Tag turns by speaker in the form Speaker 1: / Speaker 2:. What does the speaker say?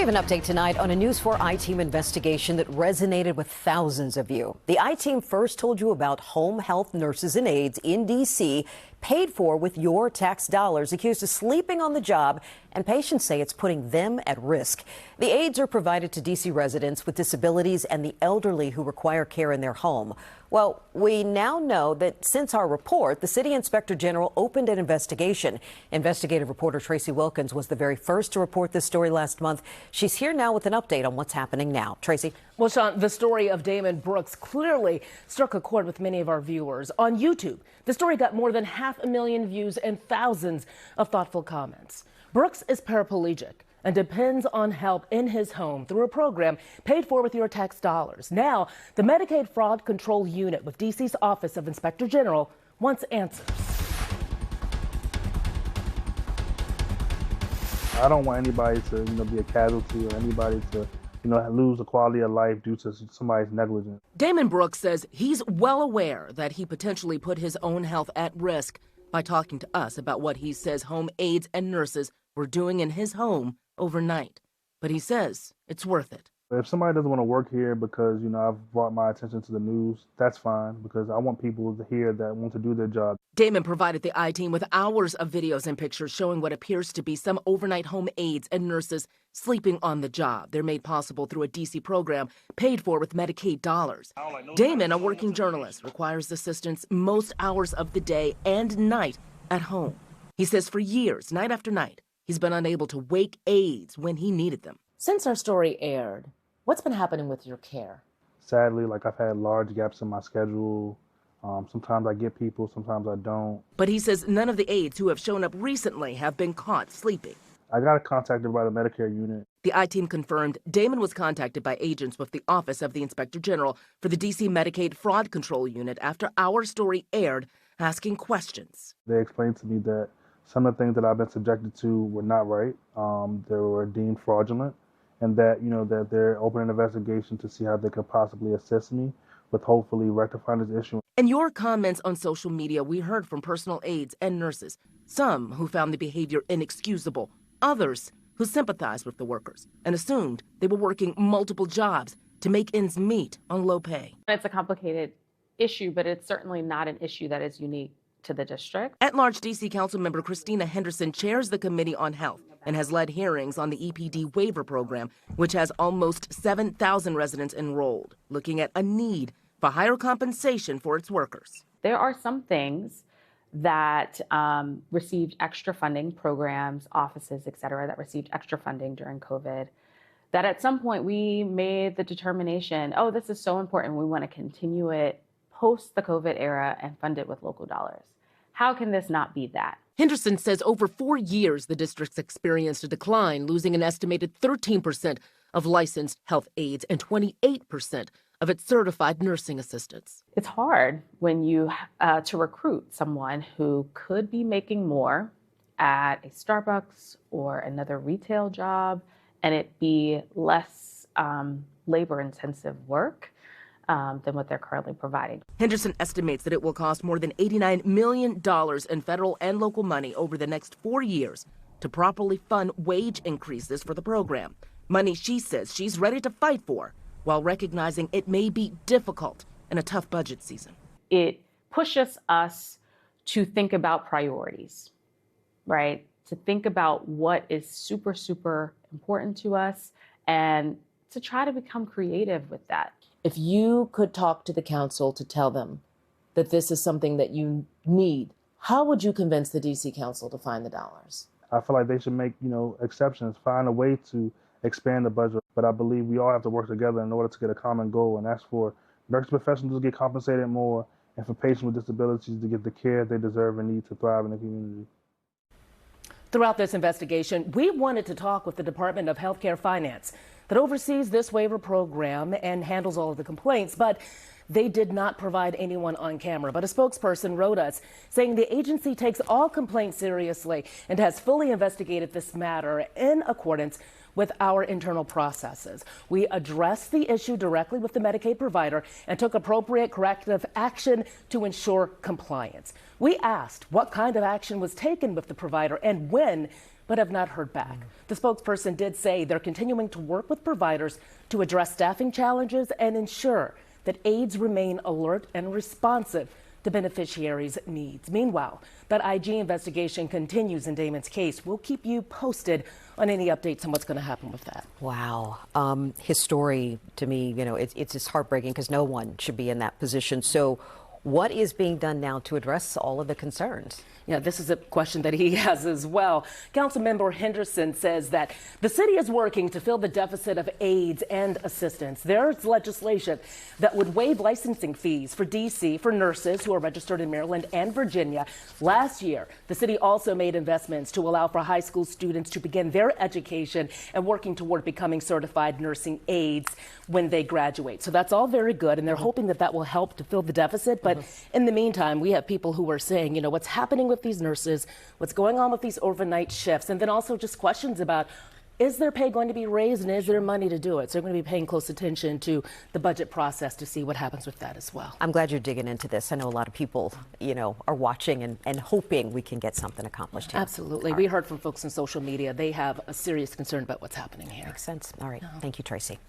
Speaker 1: We have an update tonight on a News 4 I-Team investigation that resonated with thousands of you. The I-Team first told you about home health nurses and aides in D.C. paid for with your tax dollars, accused of sleeping on the job, and patients say it's putting them at risk. The aides are provided to D.C. residents with disabilities and the elderly who require care in their home. Well, we now know that since our report, the City Inspector General opened an investigation. Investigative reporter Tracee Wilkins was the very first to report this story last month. She's here now with an update on what's happening now. Tracee?
Speaker 2: Well, Sean, the story of Damon Brooks clearly struck a chord with many of our viewers. On YouTube, the story got more than 500,000 views and thousands of thoughtful comments. Brooks is paraplegic and depends on help in his home through a program paid for with your tax dollars. Now, the Medicaid Fraud Control Unit with D.C.'s Office of Inspector General wants answers.
Speaker 3: I don't want anybody to, be a casualty or anybody to, lose the quality of life due to somebody's negligence.
Speaker 2: Damon Brooks says he's well aware that he potentially put his own health at risk by talking to us about what he says home aides and nurses were doing in his home overnight. But he says it's worth it.
Speaker 3: If somebody doesn't want to work here because, I've brought my attention to the news, that's fine, because I want people to hear that want to do their job.
Speaker 2: Damon provided the I-Team with hours of videos and pictures showing what appears to be some overnight home aides and nurses sleeping on the job. They're made possible through a D.C. program paid for with Medicaid dollars. Damon, a working journalist, requires assistance most hours of the day and night at home. He says for years, night after night, he's been unable to wake aides when he needed them. Since our story aired, what's been happening with your care?
Speaker 3: Sadly, I've had large gaps in my schedule. Sometimes I get people, sometimes I don't.
Speaker 2: But he says none of the aides who have shown up recently have been caught sleeping.
Speaker 3: I got contacted by the Medicare unit.
Speaker 2: The I-Team confirmed Damon was contacted by agents with the Office of the Inspector General for the D.C. Medicaid Fraud Control Unit after our story aired, asking questions.
Speaker 3: They explained to me that some of the things that I've been subjected to were not right. They were deemed fraudulent, and that, that they're opening an investigation to see how they could possibly assist me with hopefully rectifying this issue.
Speaker 2: In your comments on social media, we heard from personal aides and nurses, some who found the behavior inexcusable, others who sympathized with the workers and assumed they were working multiple jobs to make ends meet on low pay.
Speaker 4: It's a complicated issue, but it's certainly not an issue that is unique to the district.
Speaker 2: At-large D.C. Councilmember Christina Henderson chairs the Committee on Health and has led hearings on the EPD waiver program, which has almost 7,000 residents enrolled, looking at a need for higher compensation for its workers.
Speaker 4: There are some things that received extra funding, programs, offices, et cetera, that received extra funding during COVID, that at some point we made the determination, oh, this is so important, we want to continue it post the COVID era and fund it with local dollars. How can this not be that?
Speaker 2: Henderson says over 4 years, the district's experienced a decline, losing an estimated 13% of licensed health aides and 28% of its certified nursing assistants.
Speaker 4: It's hard when you to recruit someone who could be making more at a Starbucks or another retail job, and it be less labor-intensive work than what they're currently providing.
Speaker 2: Henderson estimates that it will cost more than $89 million in federal and local money over the next 4 years to properly fund wage increases for the program. Money she says she's ready to fight for, while recognizing it may be difficult in a tough budget season.
Speaker 4: It pushes us to think about priorities, right? To think about what is super, super important to us and to try to become creative with that.
Speaker 2: If you could talk to the council to tell them that this is something that you need, how would you convince the D.C. Council to find the dollars?
Speaker 3: I feel like they should make, exceptions, find a way to expand the budget. But I believe we all have to work together in order to get a common goal, and that's for nurse professionals to get compensated more and for patients with disabilities to get the care they deserve and need to thrive in the community.
Speaker 2: Throughout this investigation, we wanted to talk with the Department of Healthcare Finance that oversees this waiver program and handles all of the complaints, but they did not provide anyone on camera. But a spokesperson wrote us saying the agency takes all complaints seriously and has fully investigated this matter in accordance with our internal processes. We addressed the issue directly with the Medicaid provider and took appropriate corrective action to ensure compliance. We asked what kind of action was taken with the provider and when but have not heard back. The spokesperson did say they're continuing to work with providers to address staffing challenges and ensure that aides remain alert and responsive to beneficiaries' needs. Meanwhile, that IG investigation continues in Damon's case. We'll keep you posted on any updates on what's going to happen with that.
Speaker 1: Wow. His story, to me, it's just heartbreaking because no one should be in that position. So what is being done now to address all of the concerns?
Speaker 2: Yeah, this is a question that he has as well. Councilmember Henderson says that the city is working to fill the deficit of aides and assistants. There's legislation that would waive licensing fees for DC for nurses who are registered in Maryland and Virginia. Last year, the city also made investments to allow for high school students to begin their education and working toward becoming certified nursing aides when they graduate. So that's all very good, and they're hoping that that will help to fill the deficit. But in the meantime, we have people who are saying, what's happening with these nurses, what's going on with these overnight shifts, and then also just questions about, is their pay going to be raised and is there money to do it? So they're going to be paying close attention to the budget process to see what happens with that as well.
Speaker 1: I'm glad you're digging into this. I know a lot of people, are watching and hoping we can get something accomplished here.
Speaker 2: Absolutely. We heard from folks on social media. They have a serious concern about what's happening here.
Speaker 1: Makes sense. All right. Thank you, Tracee.